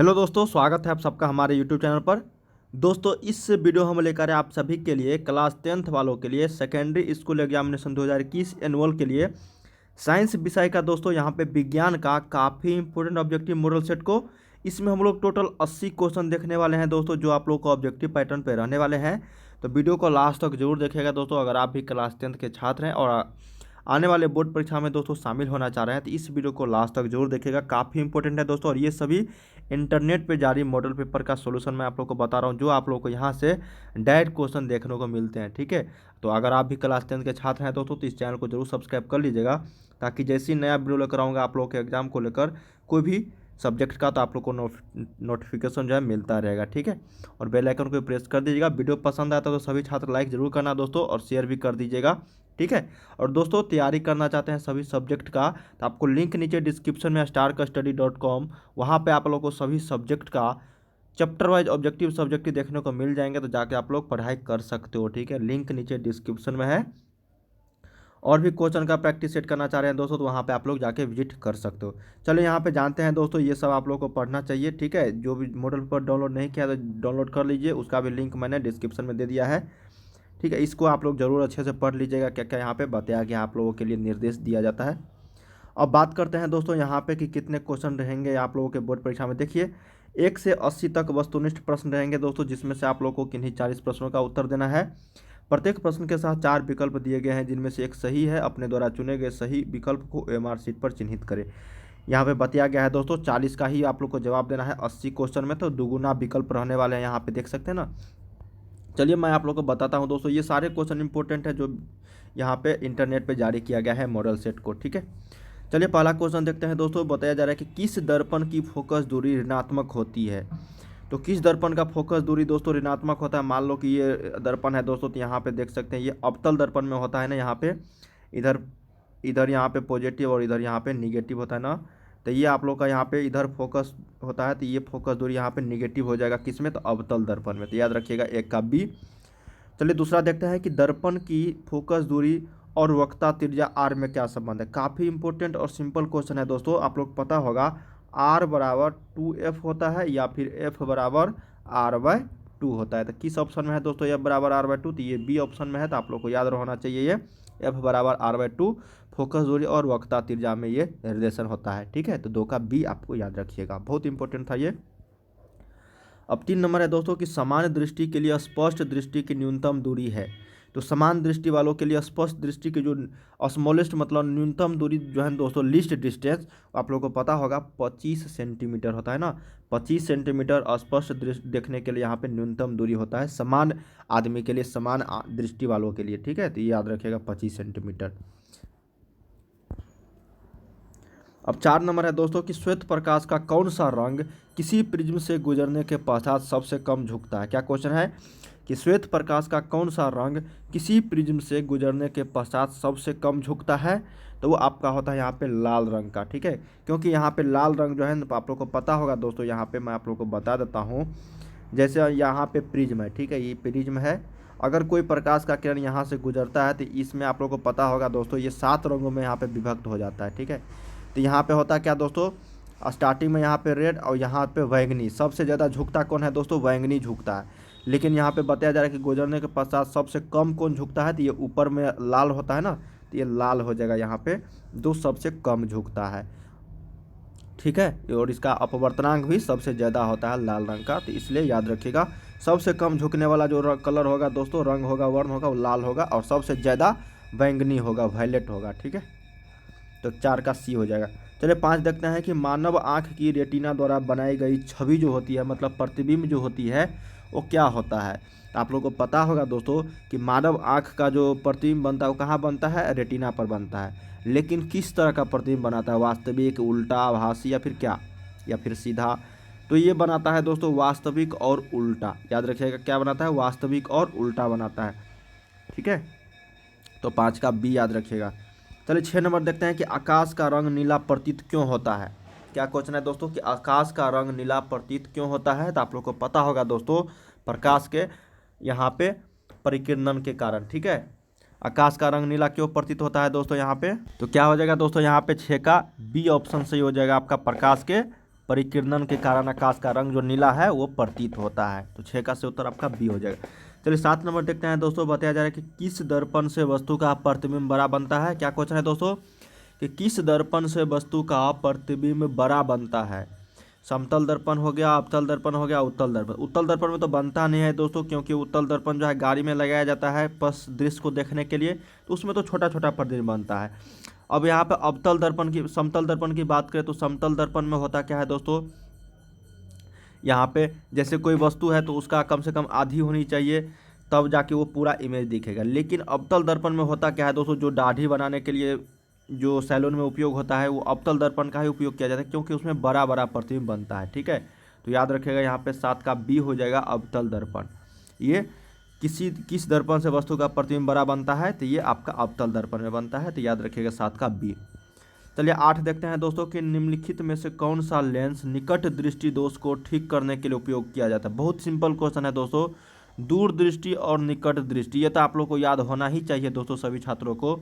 Hello दोस्तों, स्वागत है आप सबका हमारे यूट्यूब चैनल पर। दोस्तों, इस वीडियो हम लेकर आए आप सभी के लिए क्लास 10th वालों के लिए सेकेंडरी स्कूल एग्जामिनेशन 2021 एनुअल के लिए साइंस विषय का दोस्तों यहाँ पे विज्ञान का काफ़ी इंपॉर्टेंट ऑब्जेक्टिव मॉडल सेट को इसमें हम लोग टोटल 80 क्वेश्चन देखने वाले हैं दोस्तों, जो आप लोग को ऑब्जेक्टिव पैटर्न पे रहने वाले हैं। तो वीडियो को लास्ट तक जरूर देखिएगा दोस्तों। अगर आप भी क्लास 10th के छात्र हैं और आने वाले बोर्ड परीक्षा में दोस्तों शामिल होना चाह रहे हैं तो इस वीडियो को लास्ट तक जरूर देखिएगा, काफ़ी इंपॉर्टेंट है दोस्तों। और ये सभी इंटरनेट पे जारी मॉडल पेपर का सॉल्यूशन मैं आप लोग को बता रहा हूँ, जो आप लोग को यहाँ से डायरेक्ट क्वेश्चन देखने को मिलते हैं। ठीक है, तो अगर आप भी क्लास 10th के छात्र हैं दोस्तों तो इस चैनल को जरूर सब्सक्राइब कर लीजिएगा, ताकि जैसे ही नया वीडियो लेकर आऊँगा आप लोग के एग्जाम को लेकर कोई भी सब्जेक्ट का, तो आप लोग को नोटिफिकेशन जो है मिलता रहेगा। ठीक है, और बेल आइकन को प्रेस कर दीजिएगा। वीडियो पसंद आता है तो सभी छात्र लाइक जरूर करना दोस्तों, और शेयर भी कर दीजिएगा। ठीक है, और दोस्तों तैयारी करना चाहते हैं सभी सब्जेक्ट का तो आपको लिंक नीचे डिस्क्रिप्शन में starkastudy.com, वहाँ पे आप लोग को सभी सब्जेक्ट का चैप्टर वाइज ऑब्जेक्टिव सब्जेक्टिव देखने को मिल जाएंगे, तो जाके आप लोग पढ़ाई कर सकते हो। ठीक है, लिंक नीचे डिस्क्रिप्शन में है। और भी क्वेश्चन का प्रैक्टिस सेट करना चाह रहे हैं दोस्तों तो वहाँ पे आप लोग जाके विजिट कर सकते हो। चलो यहाँ पे जानते हैं दोस्तों, ये सब आप लोग को पढ़ना चाहिए। ठीक है, जो भी मॉडल पेपर डाउनलोड नहीं किया तो डाउनलोड कर लीजिए, उसका भी लिंक मैंने डिस्क्रिप्शन में दे दिया है। ठीक है, इसको आप लोग ज़रूर अच्छे से पढ़ लीजिएगा, क्या क्या यहाँ पे बताया गया आप लोगों के लिए निर्देश दिया जाता है। अब बात करते हैं दोस्तों यहाँ पे कि कितने क्वेश्चन रहेंगे आप लोगों के बोर्ड परीक्षा में। देखिए, 1 से 80 तक वस्तुनिष्ठ प्रश्न रहेंगे दोस्तों, जिसमें से आप लोगों को किन्हीं 40 प्रश्नों का उत्तर देना है। प्रत्येक प्रश्न के साथ 4 विकल्प दिए गए हैं, जिनमें से एक सही है। अपने द्वारा चुने गए सही विकल्प को OMR शीट पर चिन्हित करें। यहाँ पे बताया गया है दोस्तों 40 का ही आप लोग को जवाब देना है। 80 क्वेश्चन में तो दुगुना विकल्प रहने वाले हैं, यहाँ पे देख सकते हैं ना। चलिए मैं आप लोग को बताता हूँ दोस्तों, ये सारे क्वेश्चन इंपॉर्टेंट है जो यहाँ पे इंटरनेट पे जारी किया गया है मॉडल सेट को। ठीक है, चलिए पहला क्वेश्चन देखते हैं दोस्तों। बताया जा रहा है कि किस दर्पण की फोकस दूरी ऋणात्मक होती है। तो किस दर्पण का फोकस दूरी दोस्तों ऋणात्मक होता है। मान लो कि ये दर्पण है दोस्तों, तो यहाँ पे देख सकते हैं ये अवतल दर्पण में होता है ना, यहाँ पे इधर इधर यहाँ पे पॉजिटिव और इधर यहाँ पे निगेटिव होता है ना। तो ये आप लोग का यहाँ पे इधर फोकस होता है, तो ये फोकस दूरी यहाँ पे निगेटिव हो जाएगा, किस में, तो अवतल दर्पण में। तो याद रखिएगा, एक का बी। चलिए दूसरा देखते हैं कि दर्पण की फोकस दूरी और वक्रता त्रिज्या आर में क्या संबंध है। काफ़ी इंपॉर्टेंट और सिंपल क्वेश्चन है दोस्तों, आप लोग पता होगा आर बराबर 2f होता है या फिर एफ बराबर r/2 होता है। तो किस ऑप्शन में है दोस्तों एफ बराबर r/2, तो ये बी ऑप्शन में है। तो आप लोग को याद रहना चाहिए ये एफ बराबर r/2 फोकस दूरी और वक्रता त्रिज्या में ये रिलेशन होता है। ठीक है, तो 2 का बी आपको याद रखिएगा, बहुत इंपॉर्टेंट था ये। अब 3 नंबर है दोस्तों कि समान दृष्टि के लिए स्पष्ट दृष्टि की न्यूनतम दूरी है। तो समान दृष्टि वालों के लिए स्पष्ट दृष्टि की जो स्मॉलेस्ट मतलब न्यूनतम दूरी जो है दोस्तों, लीस्ट डिस्टेंस, आप लोगों को पता होगा 25 सेंटीमीटर होता है ना। 25 सेंटीमीटर स्पष्ट दृष्टि देखने के लिए यहाँ पे न्यूनतम दूरी होता है समान आदमी के लिए, समान दृष्टि वालों के लिए। ठीक है, तो ये याद रखिएगा 25 सेंटीमीटर। अब 4 नंबर है दोस्तों कि श्वेत प्रकाश का कौन सा रंग किसी प्रिज्म से गुजरने के पश्चात सबसे कम झुकता है। क्या क्वेश्चन है कि श्वेत प्रकाश का कौन सा रंग किसी प्रिज्म से गुजरने के पश्चात सबसे कम झुकता है। तो वो आपका होता है यहाँ पे लाल रंग का। ठीक है, क्योंकि यहाँ पे लाल रंग जो है ना, आप लोग को पता होगा दोस्तों, यहाँ पे मैं आप लोग को बता देता हूँ। जैसे यहाँ पे प्रिज्म है, ठीक है, ये प्रिज्म है। अगर कोई प्रकाश का किरण यहाँ से गुजरता है तो इसमें आप लोग को पता होगा दोस्तों, ये 7 रंगों में यहाँ पे विभक्त हो जाता है। ठीक है, तो यहाँ पे होता है क्या दोस्तों, स्टार्टिंग में यहाँ पे रेड और यहाँ पे बैंगनी। सबसे ज़्यादा झुकता कौन है दोस्तों, बैंगनी झुकता है। लेकिन यहाँ पे बताया जा रहा है कि गुजरने के पश्चात सबसे कम कौन झुकता है, तो ये ऊपर में लाल होता है ना, तो ये लाल हो जाएगा यहाँ पे, जो सबसे कम झुकता है। ठीक है, और इसका अपवर्तनांक भी सबसे ज़्यादा होता है लाल रंग का, तो इसलिए याद रखिएगा सबसे कम झुकने वाला जो कलर होगा दोस्तों, रंग होगा, वर्ण होगा, वो लाल होगा, और सबसे ज़्यादा बैंगनी होगा, वायलेट होगा। ठीक है, तो 4 का सी हो जाएगा। चलिए 5 देखते हैं कि मानव आँख की रेटिना द्वारा बनाई गई छवि जो होती है, मतलब प्रतिबिंब जो होती है, वो क्या होता है। तो आप लोगों को पता होगा दोस्तों कि मानव आँख का जो प्रतिबिंब बनता है वो कहाँ बनता है, रेटिना पर बनता है। लेकिन किस तरह का प्रतिबिंब बनाता है, वास्तविक, उल्टा, आभासी, या फिर क्या, या फिर सीधा। तो ये बनाता है दोस्तों वास्तविक और उल्टा। याद रखिएगा क्या बनाता है, वास्तविक और उल्टा बनाता है। ठीक है, तो 5 का बी याद रखिएगा। चलिए 6 नंबर देखते हैं कि आकाश का रंग नीला प्रतीत क्यों होता है। क्या क्वेश्चन है दोस्तों कि आकाश का रंग नीला प्रतीत क्यों होता है। तो आप लोग को पता होगा दोस्तों, प्रकाश के यहाँ पे परिकिरणन के कारण। ठीक है, आकाश का रंग नीला क्यों प्रतीत होता है दोस्तों यहाँ पे, तो क्या हो जाएगा दोस्तों यहाँ पे 6 का बी ऑप्शन सही हो जाएगा आपका, प्रकाश के परिकिरणन के कारण आकाश का रंग जो नीला है वो प्रतीत होता है। तो 6 का से उत्तर आपका बी हो जाएगा। चलिए 7 नंबर देखते हैं दोस्तों। बताया जा रहा है कि किस दर्पण से वस्तु का प्रतिबिंब बड़ा बनता है। क्या क्वेश्चन है दोस्तों कि किस दर्पण से वस्तु का प्रतिबिंब बड़ा बनता है। समतल दर्पण हो गया, अवतल दर्पण हो गया, उत्तल दर्पण। उत्तल दर्पण में तो बनता नहीं है दोस्तों, क्योंकि उत्तल दर्पण जो है गाड़ी में लगाया जाता है बस दृश्य को देखने के लिए, तो उसमें तो छोटा छोटा प्रतिबिंब बनता है। अब यहाँ पे अवतल दर्पण की, समतल दर्पण की बात करें तो समतल दर्पण में होता क्या है दोस्तों, यहाँ पे जैसे कोई वस्तु है तो उसका कम से कम आधी होनी चाहिए, तब जाके वो पूरा इमेज दिखेगा। लेकिन अवतल दर्पण में होता क्या है दोस्तों, जो दाढ़ी बनाने के लिए जो सैलून में उपयोग होता है वो अवतल दर्पण का ही उपयोग किया जाता है, क्योंकि उसमें बड़ा बड़ा प्रतिबिंब बनता है। ठीक है, तो याद रखिएगा यहाँ पे 7 का बी हो जाएगा अवतल दर्पण। ये किस दर्पण से वस्तु का प्रतिबिंब बड़ा बनता है, तो ये आपका अवतल दर्पण में बनता है, तो याद रखिएगा 7 का बी। चलिए 8 देखते हैं दोस्तों कि निम्नलिखित में से कौन सा लेंस निकट दृष्टि दोष को ठीक करने के लिए उपयोग किया जाता है। बहुत सिंपल क्वेश्चन है दोस्तों, दूर दृष्टि और निकट दृष्टि, ये तो आप लोग को याद होना ही चाहिए दोस्तों सभी छात्रों को।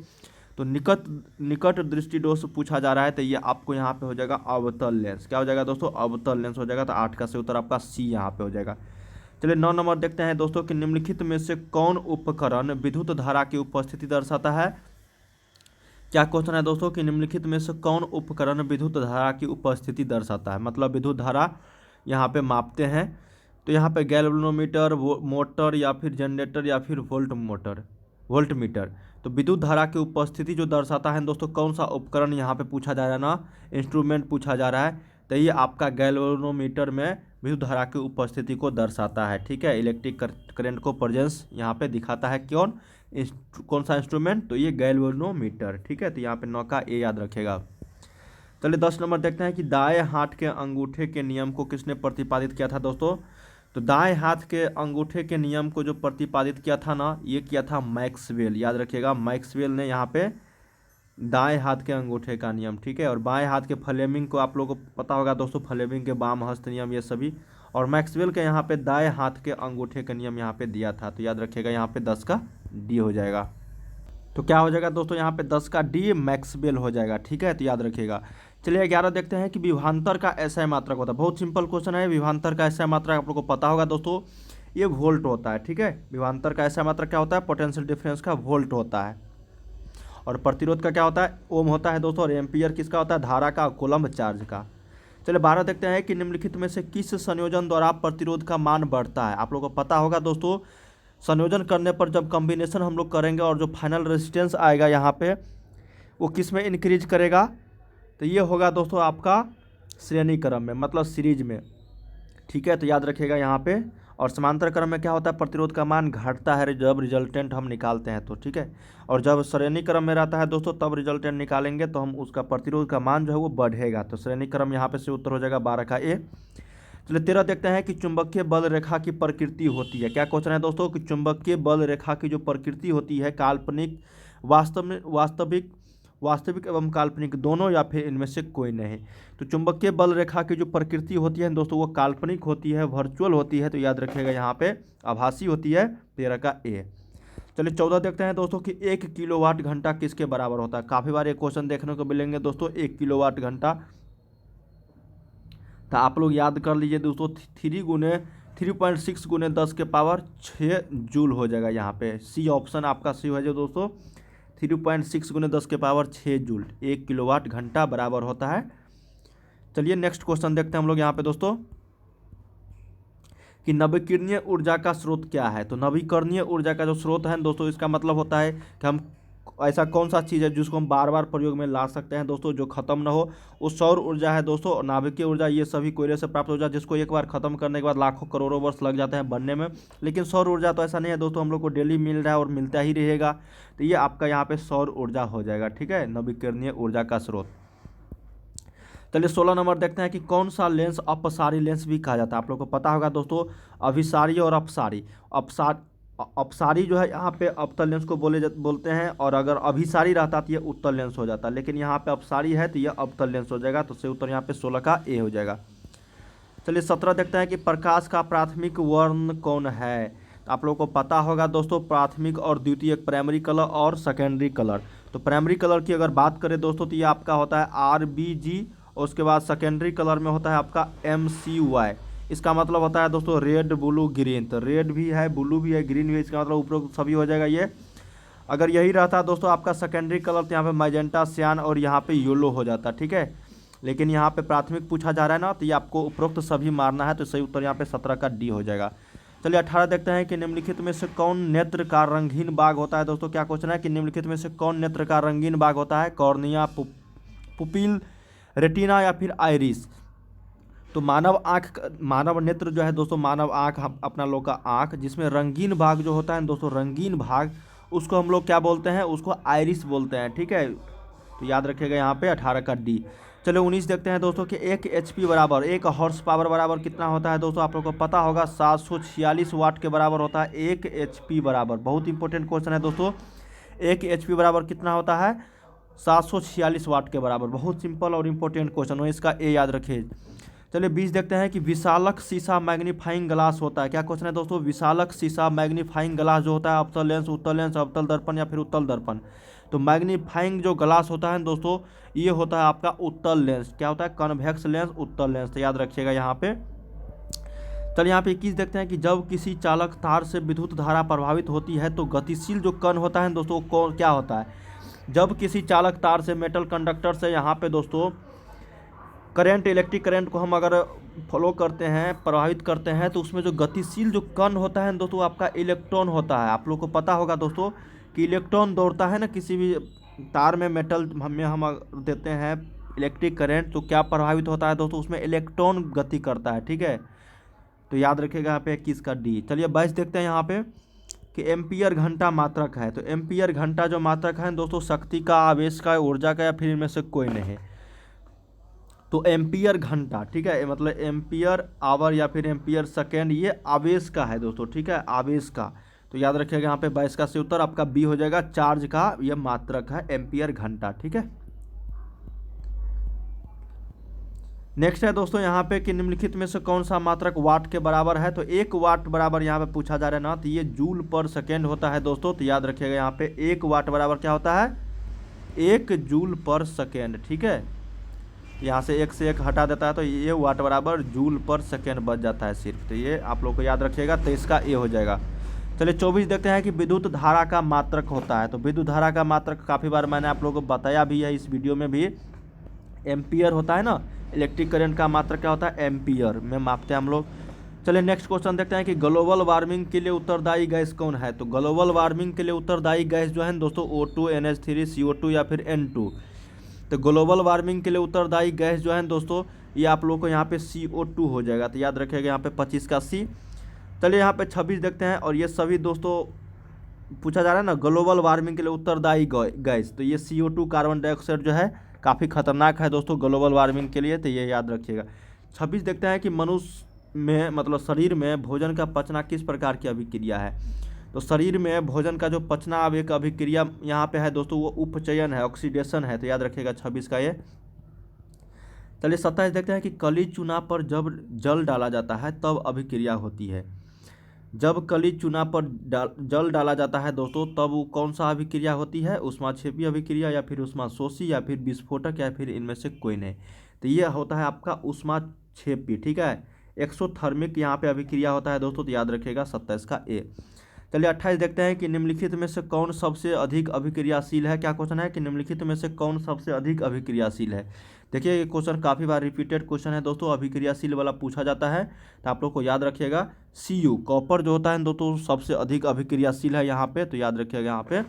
तो निकट दृष्टि दोष पूछा जा रहा है, तो ये आपको यहाँ पे हो जाएगा अवतल लेंस। क्या हो जाएगा दोस्तों, अवतल लेंस हो जाएगा। तो 8 का से उत्तर आपका सी यहाँ पे हो जाएगा। चलिए 9 नंबर देखते हैं दोस्तों कि निम्नलिखित में से कौन उपकरण विद्युत धारा की उपस्थिति दर्शाता है। क्या क्वेश्चन है दोस्तों कि निम्नलिखित में से कौन उपकरण विद्युत धारा की उपस्थिति दर्शाता है, मतलब विद्युत धारा यहाँ पे मापते हैं। तो यहाँ पे गैल्वेनोमीटर, मोटर या फिर जनरेटर या फिर वोल्ट मीटर। तो विद्युत धारा की उपस्थिति जो दर्शाता है दोस्तों, कौन सा उपकरण यहाँ पे पूछा जा रहा है ना, इंस्ट्रूमेंट पूछा जा रहा है, तो ये आपका गैल्वेनोमीटर में विद्युत धारा की उपस्थिति को दर्शाता है। ठीक है, इलेक्ट्रिक करंट को प्रेजेंस यहाँ पे दिखाता है। कौन सा इंस्ट्रूमेंट, तो ये गैल्वेनोमीटर। ठीक है, तो यहाँ पे 9 का ए याद रखेगा। चलिए 10 नंबर देखते हैं कि दाएं हाथ के अंगूठे के नियम को किसने प्रतिपादित किया था दोस्तों। तो दाएं हाथ के अंगूठे के नियम को जो प्रतिपादित किया था ना, ये किया था मैक्सवेल। याद रखिएगा मैक्सवेल ने यहाँ पे दाएं हाथ के अंगूठे का नियम। ठीक है, और बाएं हाथ के फ्लेमिंग को आप लोगों को पता होगा दोस्तों, फ्लेमिंग के वाम हस्त नियम ये सभी, और मैक्सवेल के यहाँ पे दाएं हाथ के अंगूठे का नियम यहाँ पे दिया था। तो याद रखिएगा यहाँ पे 10 का डी हो जाएगा। तो क्या हो जाएगा दोस्तों, यहाँ पे 10 का डी मैक्सवेल हो जाएगा। ठीक है, तो याद रखिएगा। चलिए 11 देखते हैं कि विभवांतर का एसआई मात्रक होता है। बहुत सिंपल क्वेश्चन है। विभवांतर का एसआई मात्रक आप लोग को पता होगा दोस्तों, ये वोल्ट होता है। ठीक है, विभवांतर का एसआई मात्रक क्या होता है, पोटेंशियल डिफरेंस का वोल्ट होता है। और प्रतिरोध का क्या होता है, ओम होता है दोस्तों। और एम्पियर किसका होता है, धारा का, कूलम्ब चार्ज का। चलिए 12 देखते हैं कि निम्नलिखित में से किस संयोजन द्वारा प्रतिरोध का मान बढ़ता है। आप लोग को पता होगा दोस्तों, संयोजन करने पर जब कॉम्बिनेशन हम लोग करेंगे और जो फाइनल रेजिस्टेंस आएगा यहाँ पे, वो किस में इंक्रीज करेगा, तो ये होगा दोस्तों आपका श्रेणी क्रम में, मतलब सीरीज में। ठीक है, तो याद रखिएगा यहाँ पे। और समांतर क्रम में क्या होता है, प्रतिरोध का मान घटता है जब रिजल्टेंट हम निकालते हैं तो। ठीक है, और जब श्रेणी क्रम में रहता है दोस्तों, तब रिजल्टेंट निकालेंगे तो हम उसका प्रतिरोध का मान जो है वो बढ़ेगा। तो श्रेणी क्रम यहाँ पे से उत्तर हो जाएगा 12 का ए। चलिए 13 देखते हैं कि चुंबकीय बल रेखा की प्रकृति होती है। क्या क्वेश्चन है दोस्तों कि चुंबकीय बल रेखा की जो प्रकृति होती है, काल्पनिक, वास्तविक एवं काल्पनिक दोनों, या फिर इनमें से कोई नहीं। तो चुंबकीय बल रेखा की जो प्रकृति होती है दोस्तों, वो काल्पनिक होती है, वर्चुअल होती है। तो याद रखिएगा यहाँ पे आभासी होती है। 13 का ए। चलिए 14 देखते हैं दोस्तों कि 1 किलोवाट घंटा किसके बराबर होता है। काफ़ी बार ये क्वेश्चन देखने को मिलेंगे दोस्तों, 1 किलोवाट घंटा। तो आप लोग याद कर लीजिए दोस्तों, 3.6 गुने 10 के पावर 6 जूल हो जाएगा। यहाँ पे सी ऑप्शन आपका सी हो जाए दोस्तों, 3.6 गुने 10 के पावर 6 जूल 1 किलोवाट घंटा बराबर होता है। चलिए नेक्स्ट क्वेश्चन देखते हैं हम लोग यहाँ पे दोस्तों कि नवीकरणीय ऊर्जा का स्रोत क्या है। तो नवीकरणीय ऊर्जा का जो स्रोत है दोस्तों, इसका मतलब होता है कि हम ऐसा कौन सा चीज़ है जिसको हम बार बार प्रयोग में ला सकते हैं दोस्तों, जो खत्म ना हो। वो सौर ऊर्जा है दोस्तों, और नाभिकीय ऊर्जा ये सभी कोयले से प्राप्त ऊर्जा, जिसको एक बार खत्म करने के बाद लाखों करोड़ों वर्ष लग जाते हैं बनने में। लेकिन सौर ऊर्जा तो ऐसा नहीं है दोस्तों, हम लोग को डेली मिल रहा है और मिलता ही रहेगा। तो ये आपका यहाँ पे सौर ऊर्जा हो जाएगा। ठीक है, नवीकरणीय ऊर्जा का स्रोत। चलिए 16 नंबर देखते हैं कि कौन सा लेंस अपसारी लेंस भी कहा जाता है। आप लोग को पता होगा दोस्तों, अभिसारी और अपसारी। अपसारी जो है यहाँ पे अवतल लेंस को बोलते हैं, और अगर अभिसारी रहता तो ये उत्तल लेंस हो जाता। लेकिन यहाँ पे अपसारी है तो ये अवतल लेंस हो जाएगा। तो से उत्तर यहाँ पे 16 का ए हो जाएगा। चलिए 17 देखते हैं कि प्रकाश का प्राथमिक वर्ण कौन है। तो आप लोगों को पता होगा दोस्तों, प्राथमिक और द्वितीयक, प्राइमरी कलर और सेकेंडरी कलर। तो प्राइमरी कलर की अगर बात करें दोस्तों, तो ये आपका होता है RBG और उसके बाद सेकेंडरी कलर में होता है आपका MCY। इसका मतलब होता है दोस्तों रेड ब्लू ग्रीन, तो रेड भी है, ब्लू भी है, ग्रीन भी है, इसका मतलब उपरोक्त सभी हो जाएगा ये। अगर यही रहता दोस्तों आपका सेकेंडरी कलर तो यहाँ पे मैजेंटा, सियान और यहाँ पे येलो हो जाता, ठीक है। लेकिन यहाँ पे प्राथमिक पूछा जा रहा है ना, तो ये आपको उपरोक्त सभी मारना है, तो सही उत्तर यहाँ पे 17 का डी हो जाएगा। चलिए 18 देखते हैं कि निम्नलिखित में से कौन नेत्र का रंगीन बाग होता है। दोस्तों क्या क्वेश्चन है कि निम्नलिखित में से कौन नेत्र का रंगीन बाग होता है, कॉर्निया, पुपिल, रेटिना या फिर आइरिस। तो मानव नेत्र जो है दोस्तों, मानव आँख, अपना लोग का आँख, जिसमें रंगीन भाग जो होता है दोस्तों, रंगीन भाग उसको हम लोग क्या बोलते हैं, उसको आइरिस बोलते हैं, ठीक है। तो याद रखिएगा यहाँ पे 18 का डी। चलो 19 देखते हैं दोस्तों कि 1 HP बराबर, 1 हॉर्स पावर बराबर कितना होता है दोस्तों, आप लोग को पता होगा 746 वाट के बराबर होता है 1 HP बराबर। बहुत इंपॉर्टेंट क्वेश्चन है दोस्तों, 1 HP बराबर कितना होता है, 746 वाट के बराबर। बहुत सिंपल और इम्पोर्टेंट क्वेश्चन हो, इसका ए याद रखिए। चलिए 20 देखते हैं कि विशालक शीशा मैग्नीफाइंग ग्लास होता है। क्या क्वेश्चन है दोस्तों, विशालक शीशा मैग्नीफाइंग ग्लास जो होता है, अवतल लेंस, उत्तल लेंस, अवतल दर्पण या फिर उत्तल दर्पण। तो मैग्नीफाइंग जो ग्लास होता है दोस्तों, ये होता है आपका उत्तल लेंस। क्या होता है, कन्वेक्स लेंस, उत्तल लेंस, तो याद रखिएगा यहाँ पे। चलिए यहाँ पे 21 देखते हैं कि जब किसी चालक तार से विद्युत धारा प्रभावित होती है तो गतिशील जो कण होता है दोस्तों, कौन क्या होता है। जब किसी चालक तार से, मेटल कंडक्टर से यहाँ पे दोस्तों करंट, इलेक्ट्रिक करंट को हम अगर फॉलो करते हैं, प्रभावित करते हैं, तो उसमें जो गतिशील जो कण होता है दोस्तों, आपका इलेक्ट्रॉन होता है। आप लोग को पता होगा दोस्तों कि इलेक्ट्रॉन दौड़ता है ना, किसी भी तार में, मेटल में हम देते हैं इलेक्ट्रिक करंट, तो क्या प्रभावित होता है दोस्तों, उसमें इलेक्ट्रॉन गति करता है, ठीक है। तो याद रखिएगा यहाँ पे 21 का डी। चलिए 22 देखते हैं यहाँ पे कि एम्पियर घंटा मात्रक है। तो एम्पियर घंटा जो मात्रक है दोस्तों, शक्ति का, आवेश का, ऊर्जा का, या फिर इनमें से कोई नहीं। तो एम्पियर घंटा, ठीक है, मतलब एम्पियर आवर या फिर एम्पियर सेकेंड, ये आवेश का है दोस्तों, ठीक है, आवेश का। तो याद रखिएगा यहाँ पे 22 का से उत्तर आपका बी हो जाएगा, चार्ज का ये मात्रक है एम्पियर घंटा, ठीक है। नेक्स्ट है दोस्तों यहाँ पे कि निम्नलिखित में से कौन सा मात्रक वाट के बराबर है। तो 1 वाट बराबर यहाँ पे पूछा जा रहा है ना, तो ये जूल पर सेकेंड होता है दोस्तों। तो याद रखिएगा यहाँ पे 1 वाट बराबर क्या होता है, 1 जूल पर सेकेंड, ठीक है। यहाँ से 1 से 1 हटा देता है तो ये वाट बराबर जूल पर सेकेंड बच जाता है सिर्फ। तो ये आप लोग को याद रखिएगा, तो इसका ए हो जाएगा। चलिए 24 देखते हैं कि विद्युत धारा का मात्रक होता है। तो विद्युत धारा का मात्रक काफ़ी बार मैंने आप लोगों को बताया भी है, इस वीडियो में भी। एम्पियर होता है ना, इलेक्ट्रिक करंट का मात्रक क्या होता है, एम्पियर में मापते हैं हम लोग। चलिए नेक्स्ट क्वेश्चन देखते हैं कि ग्लोबल वार्मिंग के लिए उत्तरदायी गैस कौन है। तो ग्लोबल वार्मिंग के लिए उत्तरदायी गैस जो है दोस्तों, O2, NH3, CO2 या फिर N2। तो ग्लोबल वार्मिंग के लिए उत्तरदायी गैस जो है दोस्तों, ये आप लोग को यहाँ पे CO2 हो जाएगा। तो याद रखिएगा यहाँ पे 25 का सी। चलिए यहाँ पे 26 देखते हैं, और ये सभी दोस्तों पूछा जा रहा है ना, ग्लोबल वार्मिंग के लिए उत्तरदायी गैस, तो ये CO2 कार्बन डाइऑक्साइड जो है काफ़ी खतरनाक है दोस्तों ग्लोबल वार्मिंग के लिए, तो ये याद रखिएगा। 26 देखते हैं कि मनुष्य में, मतलब शरीर में भोजन का पचना किस प्रकार की अभिक्रिया है। तो शरीर में भोजन का जो पचना अब एक अभिक्रिया यहाँ पे है दोस्तों, वो उपचयन है, ऑक्सीडेशन है। तो याद रखिएगा 26 का ये। चलिए 27 देखते हैं कि कली चूना पर जब जल डाला जाता है तब अभिक्रिया होती है। जब कली चूना पर जल डाला जाता है दोस्तों, तब वो कौन सा अभिक्रिया होती है, ऊष्माक्षेपी अभिक्रिया या फिर ऊष्माशोषी या फिर विस्फोटक या फिर इनमें से कोई नहीं। तो ये होता है आपका ऊष्माक्षेपी, ठीक है। एक्सोथर्मिक यहाँ पे अभिक्रिया होता है दोस्तों। तो याद रखिएगा 27 का ए। चलिए 28 देखते हैं कि निम्नलिखित में से कौन सबसे अधिक अभिक्रियाशील है। क्या क्वेश्चन है कि निम्नलिखित में से कौन सबसे अधिक अभिक्रियाशील है। देखिए ये क्वेश्चन काफ़ी बार रिपीटेड क्वेश्चन है दोस्तों, अभिक्रियाशील वाला पूछा जाता है। तो आप लोग को याद रखिएगा Cu, कॉपर जो होता है दोस्तों सबसे अधिक अभिक्रियाशील है यहाँ पे। तो याद रखिएगा यहाँ पे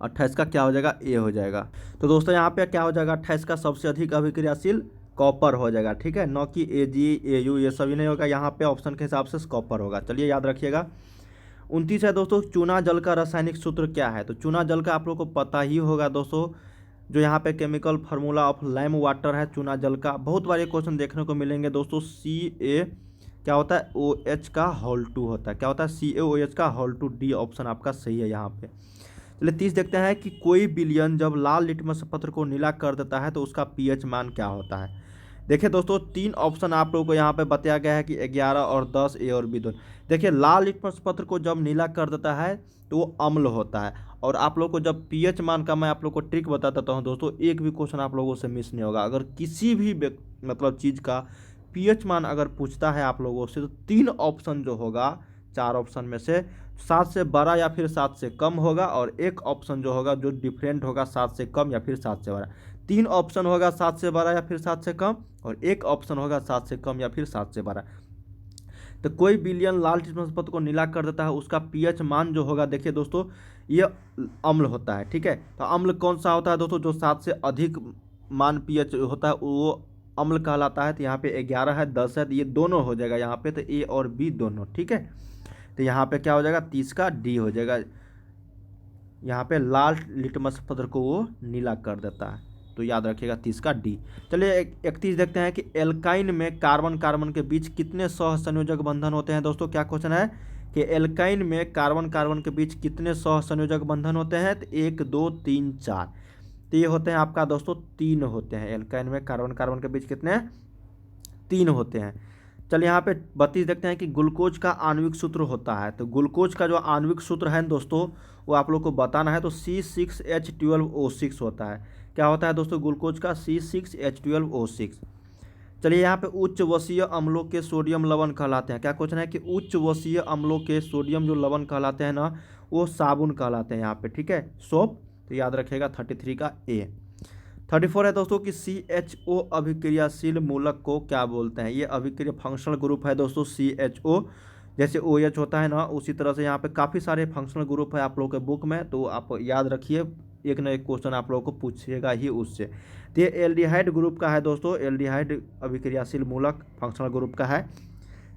28 का क्या हो जाएगा, ए हो जाएगा। तो दोस्तों यहाँ पे क्या हो जाएगा, 28 का सबसे अधिक अभिक्रियाशील कॉपर हो जाएगा, ठीक है, न कि Ag, Au ये सभी नहीं होगा, यहाँ पे ऑप्शन के हिसाब से कॉपर होगा। चलिए याद रखिएगा। 29 है दोस्तों, चूना जल का रासायनिक सूत्र क्या है। तो चूना जल का आप लोग को पता ही होगा दोस्तों, जो यहाँ पे chemical formula of lime water है चूना जल का। बहुत बार ये क्वेश्चन देखने को मिलेंगे दोस्तों। Ca क्या होता है, OH का होल 2 होता है। क्या होता है, CaOH का होल 2, डी ऑप्शन आपका सही है यहाँ पे। चलिए 30 देखते हैं कि कोई विलयन जब लाल लिटमस पत्र को नीला कर देता है तो उसका pH मान क्या होता है। देखिए दोस्तों, 3 ऑप्शन आप लोगों को यहाँ पे बताया गया है कि 11 और 10, ए और बी दोनों। देखिए, लाल लिटमस पत्र को जब नीला कर देता है तो वो अम्ल होता है। और आप लोग को जब पीएच मान का मैं आप लोग को ट्रिक बता देता हूँ दोस्तों, एक भी क्वेश्चन आप लोगों से मिस नहीं होगा। अगर किसी भी मतलब चीज़ का पीएच मान अगर पूछता है आप लोगों से, तो 3 ऑप्शन जो होगा 4 ऑप्शन में से 7 से बड़ा या फिर 7 से कम होगा, और एक ऑप्शन जो होगा जो डिफरेंट होगा 7 से कम या फिर 7 से बड़ा। 3 ऑप्शन होगा 7 से बड़ा या फिर 7 से कम, और एक ऑप्शन होगा 7 से कम या फिर 7 से बड़ा। तो कोई विलयन लाल लिटमस पत्र को नीला कर देता है, उसका पीएच मान जो होगा, देखिए दोस्तों, ये अम्ल होता है। ठीक है, तो अम्ल कौन सा होता है दोस्तों? जो 7 से अधिक मान पीएच होता है वो अम्ल कहलाता है। तो यहाँ पे 11 है, 10 है, तो ये दोनों हो जाएगा यहाँ पे, तो ए और बी दोनों। ठीक है, तो यहाँ पे क्या हो जाएगा? 30 का डी हो जाएगा। यहाँ पे लाल लिटमस पत्र को वो नीला कर देता है, तो याद रखिएगा 30 का डी। चलिए 31 देखते हैं कि एल्काइन में कार्बन कार्बन के बीच कितने सहसंयोजक बंधन होते हैं दोस्तों। क्या क्वेश्चन है कि एल्काइन में कार्बन कार्बन के बीच कितने सहसंयोजक बंधन होते हैं? तो 1 2 3 4। तो ये होते हैं आपका दोस्तों 3 होते हैं। एल्काइन में कार्बन कार्बन के बीच कितने? 3 होते हैं। चलिए यहाँ पे 32 देखते हैं कि ग्लूकोज का आणविक सूत्र होता है। तो ग्लूकोज का जो आणविक सूत्र है दोस्तों, वो आप लोग को बताना है। तो C6H12O6 होता है। क्या होता है दोस्तों ग्लूकोज का? C6H12O6। चलिए यहाँ पे उच्च वसीय अम्लों के सोडियम लवण कहलाते हैं। क्या क्वेश्चन है कि उच्च वसीय अम्लों के सोडियम जो लवण कहलाते हैं ना, वो साबुन कहलाते हैं यहाँ पे। ठीक है, सोप। तो याद रखिएगा 33 का ए। 34 है दोस्तों कि CHO अभिक्रियाशील मूलक को क्या बोलते हैं? ये अभिक्रिया फंक्शनल ग्रुप है दोस्तों CHO। जैसे OH होता है ना, उसी तरह से यहाँ पे काफ़ी सारे फंक्शनल ग्रुप है आप लोगों के बुक में, तो आप याद रखिए, एक ना एक क्वेश्चन आप लोगों को पूछेगा ही उससे। तो ये एल्डिहाइड ग्रुप का है दोस्तों, एल्डिहाइड अभिक्रियाशील मूलक फंक्शनल ग्रुप का है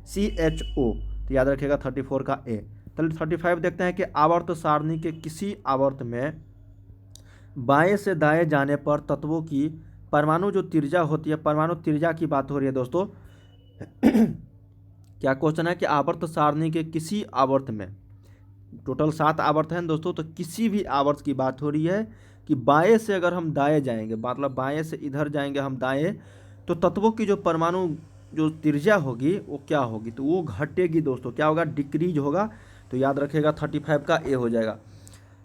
CHO। तो याद रखिएगा 34 का ए। चलिए 35 देखते हैं कि आवर्त सारणी के किसी आवर्त में बाएं से दाएं जाने पर तत्वों की परमाणु जो त्रिज्या होती है, परमाणु त्रिज्या की बात हो रही है दोस्तों। क्या क्वेश्चन है कि आवर्त सारणी के किसी आवर्त में, टोटल 7 आवर्त हैं दोस्तों, तो किसी भी आवर्त की बात हो रही है कि बाएं से अगर हम दाएं जाएंगे, मतलब बाएं से इधर जाएंगे हम दाएं, तो तत्वों की जो परमाणु जो त्रिज्या होगी वो क्या होगी? तो वो घटेगी दोस्तों। क्या होगा? डिक्रीज होगा। तो याद रखिएगा 35 का ए हो जाएगा।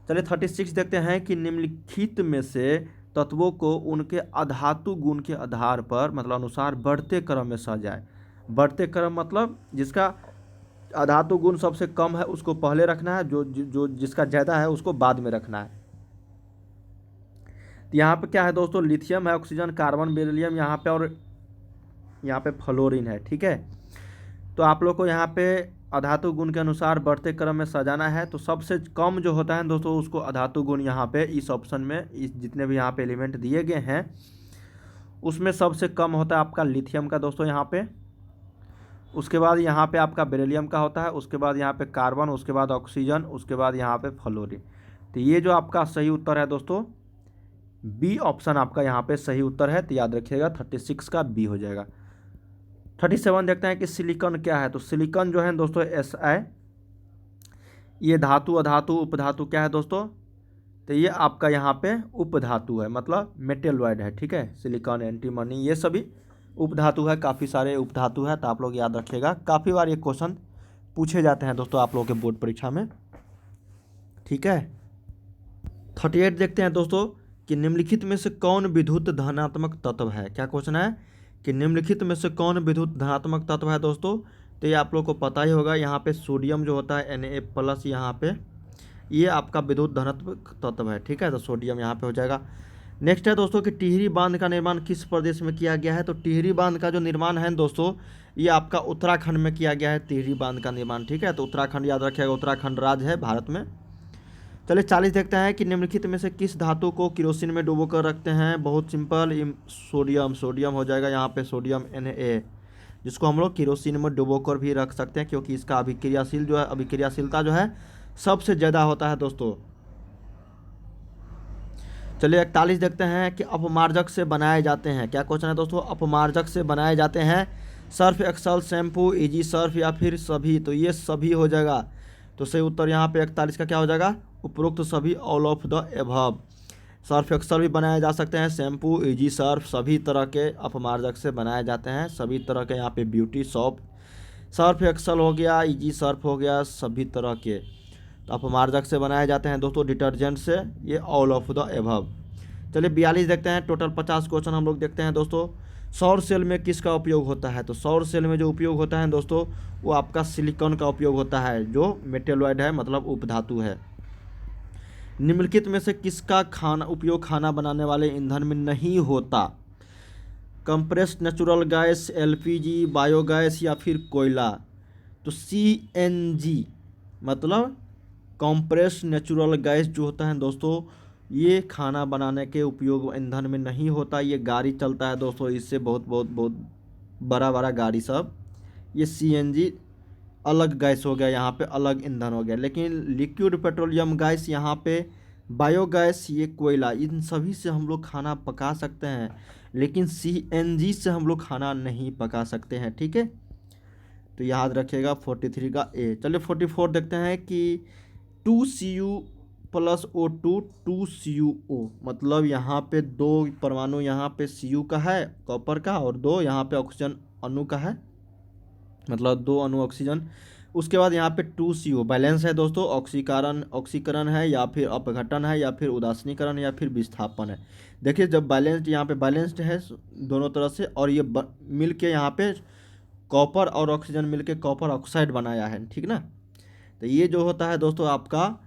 चलिए 36 देखते हैं कि निम्नलिखित में से तत्वों को उनके अधातु गुण के आधार पर, मतलब अनुसार, बढ़ते क्रम में सजाए। बढ़ते क्रम मतलब जिसका अधातु गुण सबसे कम है उसको पहले रखना है, जो जिसका ज़्यादा है उसको बाद में रखना है। तो यहाँ पे क्या है दोस्तों? लिथियम है, ऑक्सीजन, कार्बन, बेरिलियम यहाँ पे, और यहाँ पे फ्लोरीन है। ठीक है, तो आप लोग को यहाँ पे अधातु गुण के अनुसार बढ़ते क्रम में सजाना है। तो सबसे कम जो होता है दोस्तों उसको अधातु गुण यहाँ पे इस ऑप्शन में, इस जितने भी यहाँ पे एलिमेंट दिए गए हैं उसमें सबसे कम होता है आपका लिथियम का दोस्तों यहाँ पे। उसके बाद यहाँ पे आपका बेरिलियम का होता है, उसके बाद यहाँ पे कार्बन, उसके बाद ऑक्सीजन, उसके बाद यहाँ पे फ्लोरीन। तो ये जो आपका सही उत्तर है दोस्तों, बी ऑप्शन आपका यहाँ पे सही उत्तर है। तो याद रखिएगा 36 का बी हो जाएगा। 37 देखते हैं कि सिलिकॉन क्या है। तो सिलिकॉन जो है दोस्तों Si, ये धातु, अधातु, उपधातु क्या है दोस्तों? तो ये आपका यहाँ पे उपधातु है, मतलब मेटेलॉइड है। ठीक है, सिलिकॉन, एंटीमनी, ये सभी उपधातु है, काफ़ी सारे उपधातु है। तो आप लोग याद रखिएगा, काफ़ी बार ये क्वेश्चन पूछे जाते हैं दोस्तों आप लोगों के बोर्ड परीक्षा में। ठीक है, 38 देखते हैं दोस्तों कि निम्नलिखित में से कौन विद्युत धनात्मक तत्व है। क्या क्वेश्चन है कि निम्नलिखित में से कौन विद्युत धनात्मक तत्व है दोस्तों? तो ये आप लोग को पता ही होगा, यहाँ पे सोडियम जो होता है Na+, यहाँ पे ये आपका विद्युत धनात्मक तत्व है। ठीक है, तो सोडियम यहाँ पे हो जाएगा। नेक्स्ट है दोस्तों कि टिहरी बांध का निर्माण किस प्रदेश में किया गया है। तो टिहरी बांध का जो निर्माण है दोस्तों, ये आपका उत्तराखंड में किया गया है, टिहरी बांध का निर्माण। ठीक है, तो उत्तराखंड याद रखिएगा, उत्तराखंड राज्य है भारत में। चलिए 40 देखते हैं कि निम्नलिखित में से किस धातु को केरोसिन में डुबो कर रखते हैं। बहुत सिंपल, सोडियम। सोडियम हो जाएगा यहाँ पे, सोडियम Na, जिसको हम लोग केरोसिन में डुबो कर भी रख सकते हैं, क्योंकि इसका अभिक्रियाशील जो है, अभिक्रियाशीलता जो है सबसे ज़्यादा होता है दोस्तों। चलिए 41 देखते हैं कि अपमार्जक से बनाए जाते हैं। क्या क्वेश्चन है दोस्तों? अपमार्जक से बनाए जाते हैं Surf Excel, shampoo, easy Surf या फिर सभी। तो ये सभी हो जाएगा। तो सही उत्तर यहाँ पे 41 का क्या हो जाएगा? उपरोक्त सभी, all of the above. Surf Excel भी बनाए जा सकते हैं, शैम्पू, इजी सर्फ सभी तरह के अपमार्जक से बनाए जाते हैं। सभी तरह के यहाँ पे ब्यूटी सोप, सर्फ एक्सल हो गया, इजी सर्फ हो गया, सभी तरह के अपमार्जक से बनाए जाते हैं दोस्तों, डिटर्जेंट से। ये ऑल ऑफ द एबव। चलिए 42 देखते हैं। टोटल 50 क्वेश्चन हम लोग देखते हैं दोस्तों। सौर सेल में किसका उपयोग होता है? तो सौर सेल में जो उपयोग होता है दोस्तों वो आपका सिलिकॉन का उपयोग होता है, जो मेटेलॉइड है, मतलब उपधातु है। निम्नलिखित में से किसका उपयोग खाना बनाने वाले ईंधन में नहीं होता? Compressed natural gas, LPG, biogas या फिर कोयला? तो सीएनजी मतलब कंप्रेस्ड नेचुरल गैस जो होता है दोस्तों, ये खाना बनाने के उपयोग ईंधन में नहीं होता। ये गाड़ी चलता है दोस्तों, इससे बहुत बहुत बहुत बड़ा बड़ा गाड़ी सब। ये सीएनजी अलग गैस हो गया, यहाँ पे अलग ईंधन हो गया। लेकिन लिक्विड पेट्रोलियम गैस, यहाँ पे बायोगैस, ये कोयला, इन सभी से हम लोग खाना पका सकते हैं, लेकिन सीएनजी से हम लोग खाना नहीं पका सकते हैं। ठीक है, तो याद रखिएगा 43 का ए। चलिए 44 देखते हैं कि 2Cu प्लस O2 2CuO, मतलब यहाँ पे 2 परमाणु यहाँ पे Cu का है कॉपर का, और 2 यहाँ पे ऑक्सीजन अणु का है, मतलब 2 अणु ऑक्सीजन। उसके बाद यहाँ पे 2CO बैलेंस है दोस्तों, ऑक्सीकरण है या फिर अपघटन है या फिर उदासीनीकरण या फिर विस्थापन है। देखिए जब बैलेंस्ड, यहाँ पे बैलेंस्ड है दोनों तरह से, और ये मिल के यहाँ पे कॉपर और ऑक्सीजन मिलके कॉपर ऑक्साइड बनाया है, ठीक ना। तो ये जो होता है दोस्तों आपका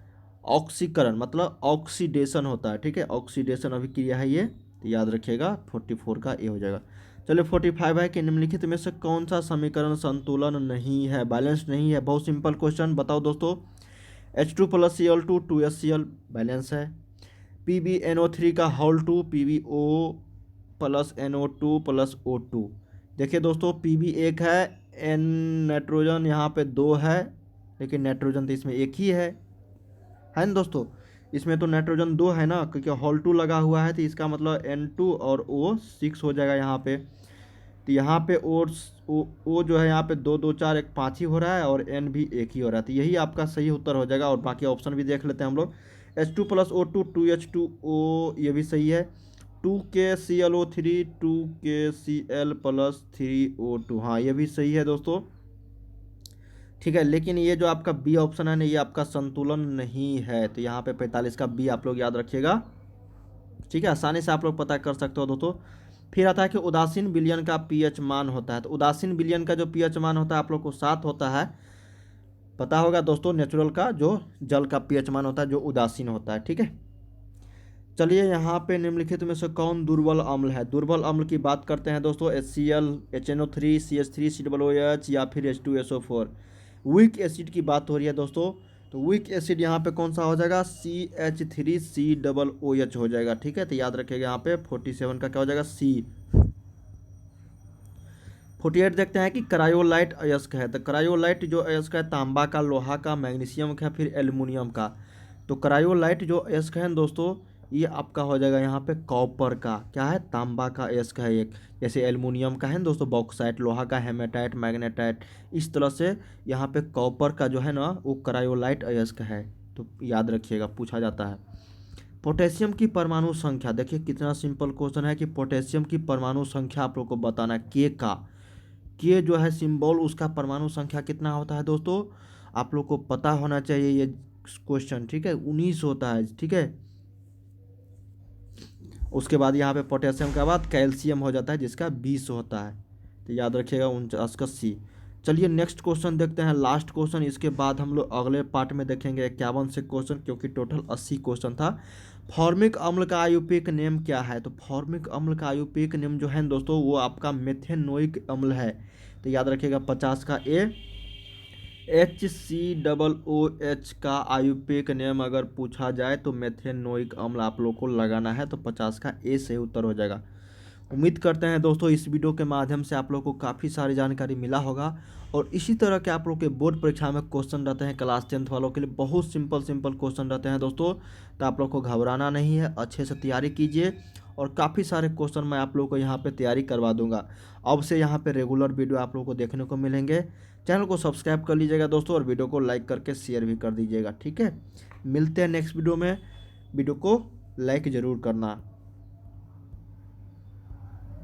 ऑक्सीकरण, मतलब ऑक्सीडेशन होता है। ठीक है, ऑक्सीडेशन अभिक्रिया है ये, तो याद रखिएगा 44 का ए हो जाएगा। चलिए 45 है कि निम्नलिखित में से कौन सा समीकरण संतुलन नहीं है, बैलेंस नहीं है? बहुत सिंपल क्वेश्चन, बताओ दोस्तों। H2 plus Cl2 2HCl balance है। PbNO3 का whole 2 PbO plus NO2 plus O2। देखिए दोस्तों Pb एक है, N नाइट्रोजन यहाँ पे 2 है, लेकिन नाइट्रोजन तो इसमें एक ही है ना दोस्तों। इसमें तो नाइट्रोजन 2 है ना, क्योंकि होल 2 लगा हुआ है, तो इसका मतलब N2 और O 6 हो जाएगा यहाँ पे। तो यहाँ पे O जो है यहाँ पे 2 2 4 1 5 ही हो रहा है, और N भी एक ही हो रहा है। तो यही आपका सही उत्तर हो जाएगा, और बाकी ऑप्शन भी देख लेते हैं हम लोग। H2 प्लस O2 2H2O, ये भी सही है। 2KClO3 2KCl प्लस 3O2, हाँ ये भी सही है दोस्तों। ठीक है, लेकिन ये जो आपका बी ऑप्शन है ना, ये आपका संतुलन नहीं है। तो यहाँ पे 45 का बी आप लोग याद रखिएगा। ठीक है, आसानी से आप लोग पता कर सकते हो दोस्तों। फिर आता है कि उदासीन विलयन का पीएच मान होता है। तो उदासीन विलयन का जो पीएच मान होता है आप लोग को 7 होता है, पता होगा दोस्तों। नेचुरल का जो जल का पीएच मान होता है जो उदासीन होता है। ठीक है, चलिए यहाँ पे निम्नलिखित में से कौन दुर्बल अम्ल है? दुर्बल अम्ल की बात करते हैं दोस्तों। HCl, HNO3, CH3, COOH या फिर H2SO4। वीक एसिड की बात हो रही है दोस्तों, तो वीक एसिड यहाँ पे कौन सा हो जाएगा? CH3COOH हो जाएगा। ठीक है, तो याद रखिएगा यहाँ पे 47 का क्या हो जाएगा? सी। 48 देखते हैं कि क्रायोलाइट अयस्क है। तो क्रायोलाइट जो अयस्क है तांबा का, लोहा का, मैग्नीशियम का, फिर एल्युमिनियम का। तो क्रायोलाइट जो अयस्क है दोस्तों, ये आपका हो जाएगा यहाँ पे कॉपर का, क्या है? तांबा का अयस्क है एक। जैसे एल्युमिनियम का है दोस्तों बॉक्साइट, लोहा का हेमेटाइट, मैग्नेटाइट, इस तरह से यहाँ पे कॉपर का जो है ना वो क्रायोलाइट अयस्क है। तो याद रखिएगा, पूछा जाता है। पोटेशियम की परमाणु संख्या, देखिए कितना सिंपल क्वेश्चन है कि पोटेशियम की परमाणु संख्या आप लोग को बताना है। के जो है सिंबल, उसका परमाणु संख्या कितना होता है दोस्तों? आप लोग को पता होना चाहिए ये क्वेश्चन। ठीक है, 19 होता है। ठीक है, उसके बाद यहाँ पे पोटेशियम के बाद कैल्शियम हो जाता है जिसका 20 होता है। तो याद रखिएगा 49 का सी। चलिए नेक्स्ट क्वेश्चन देखते हैं, लास्ट क्वेश्चन। इसके बाद हम लोग अगले पार्ट में देखेंगे 51 से क्वेश्चन, क्योंकि टोटल 80 क्वेश्चन था। फॉर्मिक अम्ल का आयुर्वेदिक नेम क्या है? तो फॉर्मिक अम्ल का आयुर्वेदिक नेम जो है दोस्तों वो आपका मेथेनोइक अम्ल है। तो याद रखिएगा 50 का ए। HCOOH का आयुर्वेदिक नेम अगर पूछा जाए तो मेथेनोइक अम्ल आप लोग को लगाना है। तो 50 का ए सही उत्तर हो जाएगा। उम्मीद करते हैं दोस्तों इस वीडियो के माध्यम से आप लोग को काफ़ी सारी जानकारी मिला होगा, और इसी तरह के आप लोग के बोर्ड परीक्षा में क्वेश्चन रहते हैं क्लास 10th वालों के लिए, बहुत सिंपल क्वेश्चन रहते हैं दोस्तों। तो आप लोग को घबराना नहीं है, अच्छे से तैयारी कीजिए, और काफ़ी सारे क्वेश्चन मैं आप लोग को यहाँ पे तैयारी करवा दूंगा। अब से यहाँ पे रेगुलर वीडियो आप लोग को देखने को मिलेंगे। चैनल को सब्सक्राइब कर लीजिएगा दोस्तों, और वीडियो को लाइक करके शेयर भी कर दीजिएगा। ठीक है, मिलते हैं नेक्स्ट वीडियो में। वीडियो को लाइक ज़रूर करना।